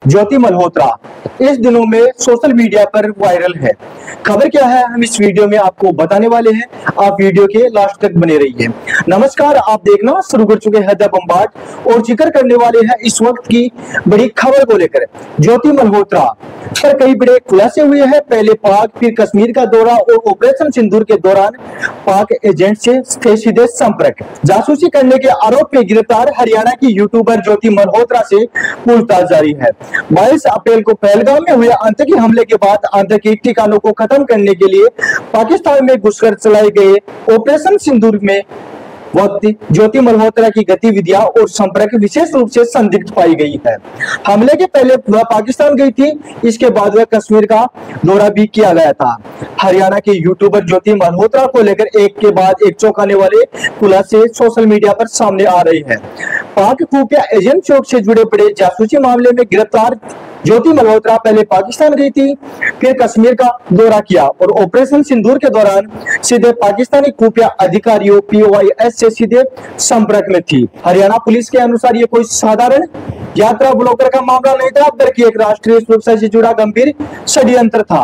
ज्योति मल्होत्रा इस दिनों में सोशल मीडिया पर वायरल है। खबर क्या है हम इस वीडियो में आपको बताने वाले हैं। आप वीडियो के लास्ट तक बने रहिए। नमस्कार, आप देखना शुरू कर चुके हैं द बम्बाट और जिक्र करने वाले हैं इस वक्त की बड़ी खबर को लेकर। ज्योति मल्होत्रा पर कई बड़े खुलासे हुए हैं। पहले पाक फिर कश्मीर का दौरा और ऑपरेशन सिंदूर के दौरान पाक एजेंट से सीधे संपर्क, जासूसी करने के आरोप में गिरफ्तार हरियाणा की यूट्यूबर ज्योति मल्होत्रा से पूछताछ जारी है। 22 अप्रैल को पहलगाम में हुए आतंकी हमले के बाद आतंकी ठिकानों को खत्म करने के लिए पाकिस्तान में घुसकर चलाए गए ऑपरेशन सिंदूर में वक्त ज्योति मल्होत्रा की गतिविधियां और संपर्क विशेष रूप से संदिग्ध पाई गई है। हमले के पहले वह पाकिस्तान गई थी, इसके बाद वह कश्मीर का दौरा भी किया गया था। हरियाणा के यूट्यूबर ज्योति मल्होत्रा को लेकर एक के बाद एक चौंकाने वाले खुलासे सोशल मीडिया पर सामने आ रहे हैं। पाक खुफिया एजेंसियों से जुड़े बड़े जासूसी मामले में गिरफ्तार ज्योति मल्होत्रा पहले पाकिस्तान गई थी, फिर कश्मीर का दौरा किया और ऑपरेशन सिंदूर के दौरान सीधे पाकिस्तानी खुफिया अधिकारियों POIS से सीधे संपर्क में थी। हरियाणा पुलिस के अनुसार ये कोई साधारण यात्रा ब्लॉकर का मामला नहीं था, बल्कि एक राष्ट्रीय सुरक्षा से जुड़ा गंभीर षड्यंत्र था।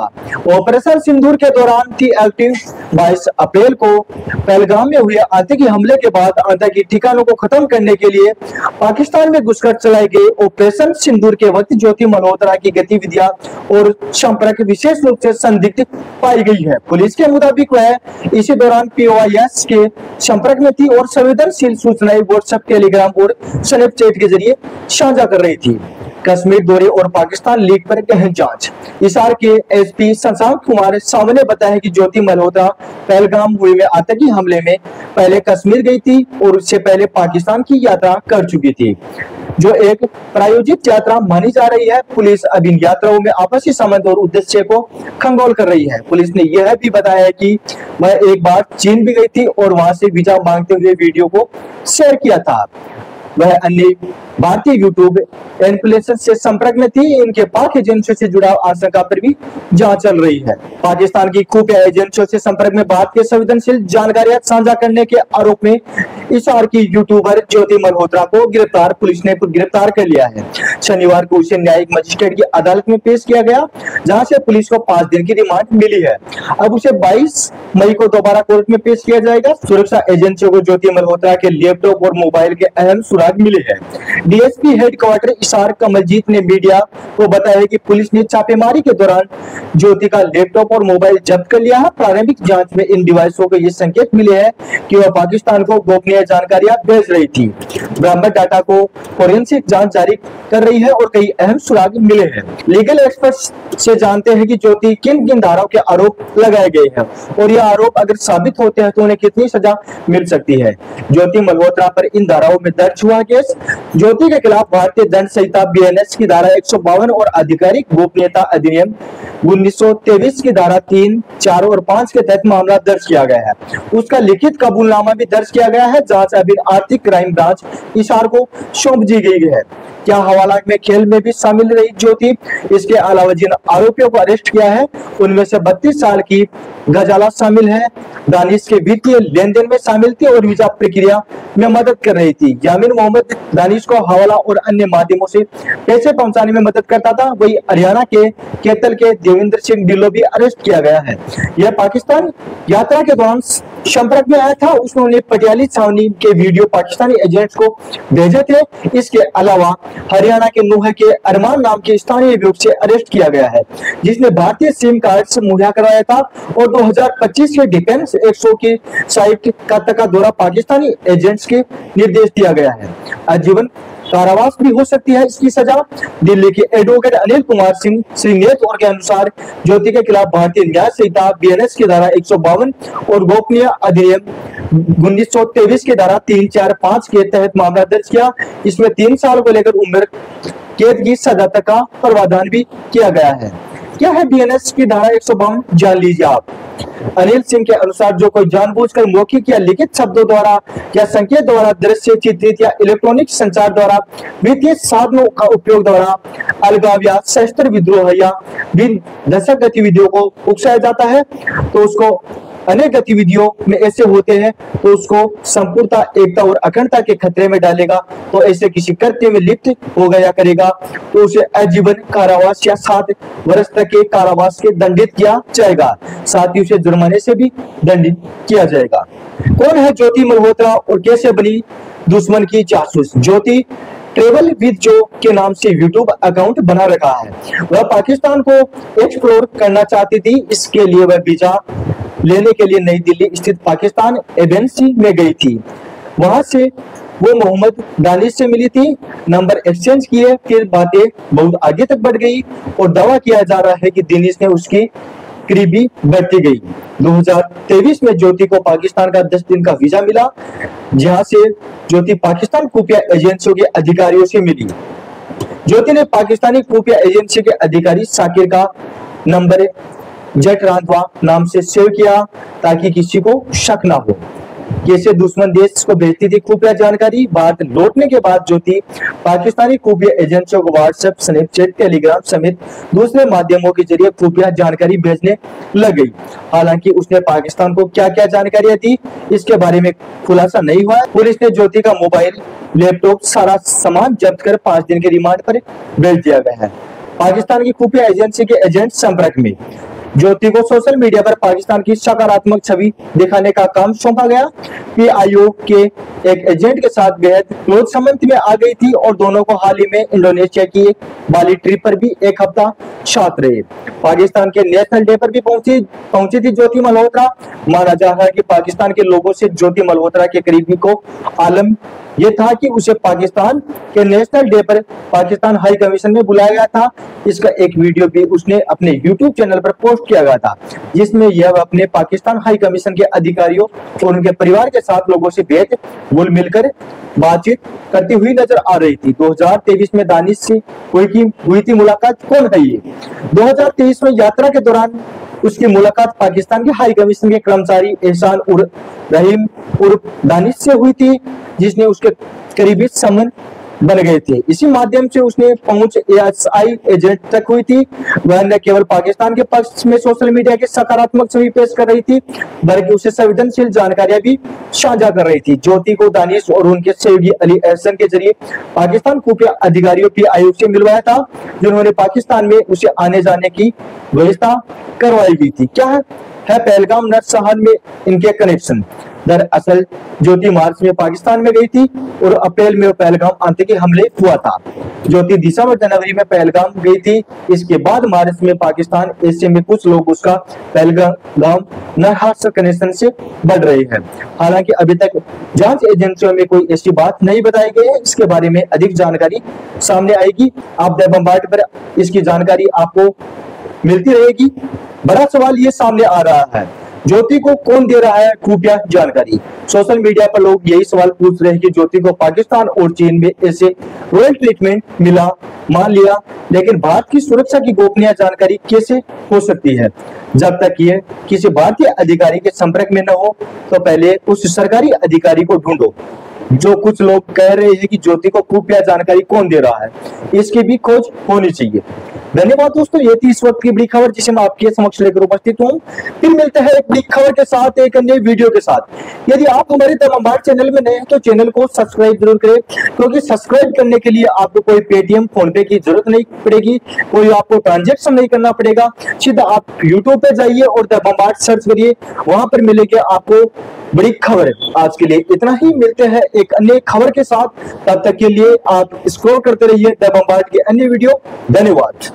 ऑपरेशन सिंदूर के दौरान थी एक्टिव। 22 अप्रैल को पहलगाम में हुए आतंकी हमले के बाद आतंकी ठिकानों को खत्म करने के लिए पाकिस्तान में घुसकर चलाए गए ऑपरेशन सिंदूर के वक्त ज्योति मल्होत्रा की गतिविधियां और संपर्क विशेष रूप से संदिग्ध पाई गई है। पुलिस के मुताबिक वह इसी दौरान POIS के संपर्क में थी और संवेदनशील सूचनाएं व्हाट्सएप, टेलीग्राम और स्नैपचैट के जरिए साझा कर रही थी। कश्मीर दौरे और पाकिस्तान लीक पर गहन जांच। हिसार के SP शशांक कुमार साहू ने बताया कि ज्योति मल्होत्रा पहलगाम हुए में आतंकी हमले में पहले कश्मीर गई थी और उससे पहले पाकिस्तान की यात्रा कर चुकी थी, जो एक प्रायोजित यात्रा मानी जा रही है। पुलिस अब इन यात्राओं में आपसी संबंध और उद्देश्य को खंगोल कर रही है। पुलिस ने यह भी बताया कि वह एक बार चीन भी गई थी और वहां से वीजा मांगते हुए वीडियो को शेयर किया था। वह अन्य भारतीय यूट्यूब इन्फ्लुएंसर से संपर्क में थी। इनके पाक एजेंसियों से जुड़ा आशंका पर भी जांच चल रही है। पाकिस्तान की खुफिया एजेंसियों से संपर्क में भारत के संवेदनशील जानकारियां साझा करने के आरोप में हिसार की यूट्यूबर ज्योति मल्होत्रा को पुलिस ने गिरफ्तार कर लिया है। शनिवार को उसे न्यायिक मजिस्ट्रेट की अदालत में पेश किया गया, जहां से पुलिस को 5 दिन की रिमांड मिली है। अब उसे 22 मई को दोबारा कोर्ट में पेश किया जाएगा। सुरक्षा एजेंसियों को ज्योति मल्होत्रा के लैपटॉप और मोबाइल के अहम सुराग मिले हैं। DSP हेडक्वार्टर हिसार कमलजीत ने मीडिया को बताया कि पुलिस ने छापेमारी के दौरान ज्योति का लैपटॉप और मोबाइल जब्त कर लिया है। प्रारंभिक जांच में इन डिवाइसों को ये संकेत मिले हैं कि वह पाकिस्तान को गोपनीय जानकारियां भेज रही थी। बरामद डाटा को फोरेंसिक जांच जारी कर रही है और कई अहम सुराग मिले हैं। लीगल एक्सपर्ट से जानते हैं कि ज्योति किन किन धाराओं के आरोप लगाए गए हैं और यह आरोप अगर साबित होते हैं तो उन्हें कितनी सजा मिल सकती है। ज्योति मल्होत्रा पर इन धाराओं में दर्ज हुआ केस। ज्योति के खिलाफ भारतीय दंड संहिता BNS की धारा 152 और आधिकारिक गोपनीयता अधिनियम 1923 की धारा 3, 4 और 5 के तहत मामला दर्ज किया गया है। उसका लिखित कबूलनामा भी दर्ज किया गया है। जांच अभी आर्थिक क्राइम ब्रांच हिसार को सौंप दी गई है। क्या हवाला में खेल में भी शामिल रही ज्योति? इसके अलावा जिन आरोपियों को अरेस्ट किया है उनमें से 32 साल की गजाला शामिल है। दानिश के वित्तीय लेन देन में शामिल थी और वीजा प्रक्रिया में मदद कर रही थी। यामीन मोहम्मद दानिश को हवाला और अन्य माध्यमों से पैसे पहुंचाने में मदद करता था। वही हरियाणा के कैथल के देवेंद्र सिंह ढिल्लों भी अरेस्ट किया गया है। यह पाकिस्तान यात्रा के दौरान संपर्क में आया था। उसने पटियाली छावनी के वीडियो पाकिस्तानी एजेंट्स को भेजे थे। इसके अलावा हरियाणा के नूह के अरमान नाम के स्थानीय युवक से अरेस्ट किया गया है, जिसने भारतीय सिम कार्ड मुहैया करवाया था और 2025 के डिफेंस 100 की साइट का दौरा पाकिस्तानी एजेंट्स के निर्देश दिया गया है। आजीवन कारावास भी हो सकती है इसकी सजा। दिल्ली के एडवोकेट अनिल कुमार सिंह श्रीनेत्र के अनुसार ज्योति के खिलाफ भारतीय न्याय संहिता BNS की धारा 152 और गोपनीय अधिनियम 1923 की धारा 3, 4, 5 के तहत मामला दर्ज किया। इसमें 3 साल को लेकर उम्र कैद की सजा तक का प्रावधान भी किया गया है। क्या है BNS की धारा 152? जान लीजिए आप। अनिल सिंह के अनुसार जो कोई जानबूझकर मौखिक या लिखित शब्दों द्वारा या संकेत द्वारा, दृश्य, चित्रित या इलेक्ट्रॉनिक संचार द्वारा, वित्तीय साधनों का उपयोग द्वारा अलगाव या सशस्त्र विद्रोह या विध्वंसक गतिविधियों को उकसाया जाता है तो उसको अनेक गतिविधियों में ऐसे होते हैं तो उसको संपूर्णता, एकता और अखंडता के खतरे में डालेगा। तो ऐसे किसी कृत्य में लिप्त हो गया करेगा तो उसे आजीवन कारावास या 7 वर्ष तक के कारावास के दंडित किया जाएगा। साथ ही उसे जुर्माने से भी दंडित किया जाएगा। कौन है ज्योति मल्होत्रा और कैसे बनी दुश्मन की जासूस? ज्योति ट्रेवल विद जो के नाम से यूट्यूब अकाउंट बना रखा है। वह पाकिस्तान को एक्सप्लोर करना चाहती थी। इसके लिए वह वीजा लेने के लिए नई दिल्ली स्थित पाकिस्तान एम्बेसी में गई थी। वहां से वो मोहम्मद दानिश से मिली थी, नंबर एक्सचेंज किए, फिर बातें बहुत आगे तक बढ़ गई और दावा किया जा रहा है कि दानिश ने उसकी करीबी बढ़ती गई। 2023 में ज्योति को पाकिस्तान का 10 दिन का वीजा मिला, जहां से ज्योति पाकिस्तान खुफिया एजेंसियों के अधिकारियों से मिली। ज्योति ने पाकिस्तानी खुफिया एजेंसी के अधिकारी साकिर का नंबर जट रांधवा नाम से सेव किया ताकि किसी को शक ना हो। कैसे दुश्मन देश को भेजती थी खुफिया जानकारी? बात लौटने के बाद ज्योति पाकिस्तानी खुफिया एजेंसियों को व्हाट्सएप, स्नैपचैट, टेलीग्राम समेत दूसरे माध्यमों के जरिए खुफिया जानकारी भेजने लग गई। हालांकि उसने पाकिस्तान को क्या क्या जानकारियां दी इसके बारे में खुलासा नहीं हुआ। पुलिस ने ज्योति का मोबाइल, लैपटॉप, सारा सामान जब्त कर 5 दिन के रिमांड पर भेज दिया गया है। पाकिस्तान की खुफिया एजेंसी के एजेंट संपर्क में। ज्योति को सोशल मीडिया पर पाकिस्तान की सकारात्मक छवि दिखाने का काम सौंपा गया। पीआईओ के एक एजेंट के साथ बेहद क्लोज संबंध में आ गई थी और दोनों को हाल ही में इंडोनेशिया की एक बाली ट्रिप पर भी एक हफ्ता साथ रहे। पाकिस्तान के नेशनल डे पर भी पहुंची थी ज्योति मल्होत्रा। माना जा रहा है कि पाकिस्तान के लोगों से ज्योति मल्होत्रा के करीबी को आलम यह था कि उसे पाकिस्तान के नेशनल डे पर पाकिस्तान हाई कमीशन में बुलाया गया था। इसका एक वीडियो भी उसने अपने यूट्यूब चैनल पर पोस्ट किया गया था, जिसमें यह अपने पाकिस्तान हाई कमीशन के अधिकारियों और उनके परिवार के साथ लोगों से बेहद घुल मिलकर बातचीत करती हुई नजर आ रही थी। 2023 में दानिश से हुई थी मुलाकात। कौन है ये? 2023 में यात्रा के दौरान उसकी मुलाकात पाकिस्तान के हाई कमीशन के कर्मचारी एहसान उर रहीम उर्फ दानिश से हुई थी, जिसने उसके करीबी संबंध बन गए थे। इसी माध्यम से उसने पहुंच एएसआई एजेंट तक हुई थी। वह न केवल पाकिस्तान के पक्ष में सोशल मीडिया की सकारात्मक छवि पेश कर रही थी, बल्कि उसे संवेदनशील जानकारियां भी साझा कर रही थी। ज्योति को दानिश और उनके सहयोगी अली एहसन के जरिए पाकिस्तान खुफिया अधिकारियों की आयोग से मिलवाया था, जिन्होंने पाकिस्तान में उसे आने जाने की व्यवस्था करवाई गई थी। क्या है पहलगाम नरसंहार में इनके कनेक्शन? दरअसल ज्योति मार्च में पाकिस्तान में गई थी और अप्रैल में पहलगाम आतंकी हमले हुआ था। ज्योति दिसंबर जनवरी में पहलगाम गई थी। इसके बाद मार्च में पाकिस्तान, ऐसे में कुछ लोग उसका पहलगाम नरसंहार से कनेक्शन से बढ़ रहे हैं। हालांकि अभी तक जांच एजेंसियों में कोई ऐसी बात नहीं बताई गई है। इसके बारे में अधिक जानकारी सामने आएगी। आप द बम्बार्ड पर इसकी जानकारी आपको मिलती रहेगी। बड़ा सवाल ये सामने आ रहा है, ज्योति को कौन दे रहा है खुफिया जानकारी? सोशल मीडिया पर लोग यही सवाल पूछ रहे हैं कि ज्योति को पाकिस्तान और चीन में ऐसे रॉयल ट्रीटमेंट मिला, मान लिया, लेकिन भारत की सुरक्षा की गोपनीय जानकारी कैसे हो सकती है? जब तक ये किसी भारतीय अधिकारी के संपर्क में न हो तो पहले उस सरकारी अधिकारी को ढूंढो। जो कुछ लोग कह रहे हैं कि ज्योति को खुफिया जानकारी कौन दे रहा है, इसकी भी खोज होनी चाहिए। धन्यवाद दोस्तों, ये थी इस वक्त की बड़ी खबर जिसे मैं आपके समक्ष लेकर उपस्थित हूँ। फिर मिलते हैं एक बड़ी खबर के साथ, एक अन्य वीडियो के साथ। यदि आप हमारे द बम्बार्ड चैनल में नए हैं तो चैनल को सब्सक्राइब जरूर करें, क्योंकि सब्सक्राइब करने के लिए आपको कोई पेटीएम, फोन पे की जरूरत नहीं पड़ेगी, कोई आपको ट्रांजेक्शन नहीं करना पड़ेगा। सीधा आप यूट्यूब पे जाइए और द बम्बार्ड सर्च करिए, वहां पर मिलेगी आपको बड़ी खबर। आज के लिए इतना ही, मिलते हैं एक अन्य खबर के साथ। तब तक के लिए आप स्क्रॉल करते रहिए द बम्बार्ड के अन्य वीडियो। धन्यवाद।